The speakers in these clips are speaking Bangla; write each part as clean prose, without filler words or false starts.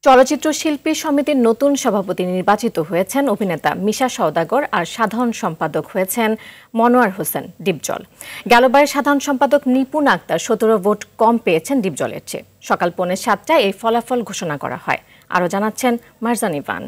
চলচ্চিত্র শিল্পী সমিতির নতুন সভাপতি নির্বাচিত হয়েছেন অভিনেতা মিশা সওদাগর আর সাধারণ সম্পাদক হয়েছেন মনোয়ার হোসেন ডিপজল। গেলবারের সাধারণ সম্পাদক নিপুণ আক্তার ১৭ ভোট কম পেয়েছেন ডিপজলের চেয়ে। সকাল ৭:45টায় এই ফলাফল ঘোষণা করা হয়। আরও জানাচ্ছেন মারজান ইভান।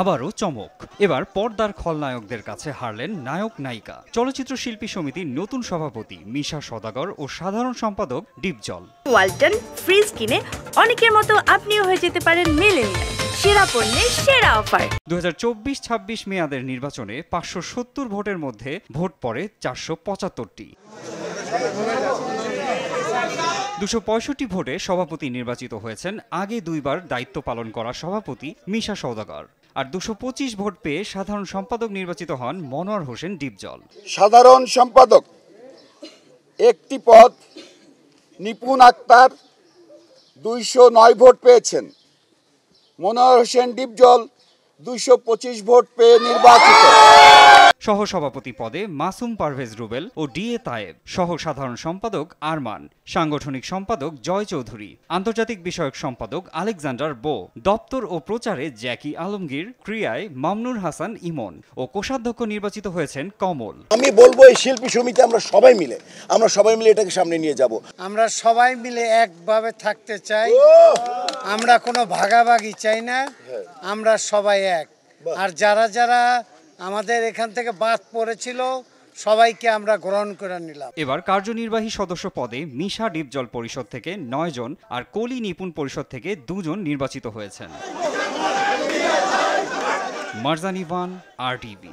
আবারও চমক, এবার পর্দার খলনায়কদের কাছে হারলেন নায়ক নায়িকা। চলচ্চিত্র শিল্পী সমিতির নতুন সভাপতি মিশা সওদাগর ও সাধারণ সম্পাদক ডিপজল। ওয়ালটন ফ্রিজ কিনে অনেকের মতো আপনিও হয়ে যেতে পারেন মিলেনিয়াল। সেরা পণ্যের সেরা অফার। ২০২৪-২৬ মেয়াদের নির্বাচনে ৫৭০ ভোটের মধ্যে ভোট পড়ে ৪৭৫টি। ২৬৫ ভোটে সভাপতি নির্বাচিত হয়েছেন আগে দুইবার দায়িত্ব পালন করা সভাপতি মিশা সওদাগর। আর ২২৫ ভোট পেয়ে সাধারণ সম্পাদক নির্বাচিত হন মনোয়ার হোসেন ডিপজল। সাধারণ সম্পাদক একটি পদ নিপুণ আক্তার ২০৯ ভোট পেয়েছেন। মনোয়ার হোসেন ডিপজল ২২৫ ভোট পেয়ে নির্বাচিত। সহসভাপতি পদে মাসুম পারভেজ রুবেল ও ডিএ তায়েব, সহ সাধারণ সম্পাদক আরমান, সাংগঠনিক সম্পাদক জয় চৌধুরী, আন্তর্জাতিক বিষয়ক সম্পাদক আলেকজান্ডার বো, দপ্তর ও প্রচারে জ্যাকি আলমগীর, ক্রিয়ায় মামনুর হাসান ইমন ও কোষাধ্যক্ষ নির্বাচিত হয়েছেন কমল। আমি বলবো এই শিল্পী সমিতি আমরা সবাই মিলে এটাকে সামনে নিয়ে যাব। আমরা সবাই মিলে একভাবে থাকতে চাই। আমরা কোনো ভাগাভাগি চাই না, আমরা সবাই এক। আর যারা যারা আমাদের এখান থেকে বাদ পড়েছিল সবাইকে আমরা গ্রহণ করে নিলাম। এবার কার্যনির্বাহী সদস্য পদে মিশা ডিপজল পরিষদ থেকে ৯ জন আর কলি নিপুণ পরিষদ থেকে ২ জন নির্বাচিত হয়েছেন। মারজান ইভান, RTV।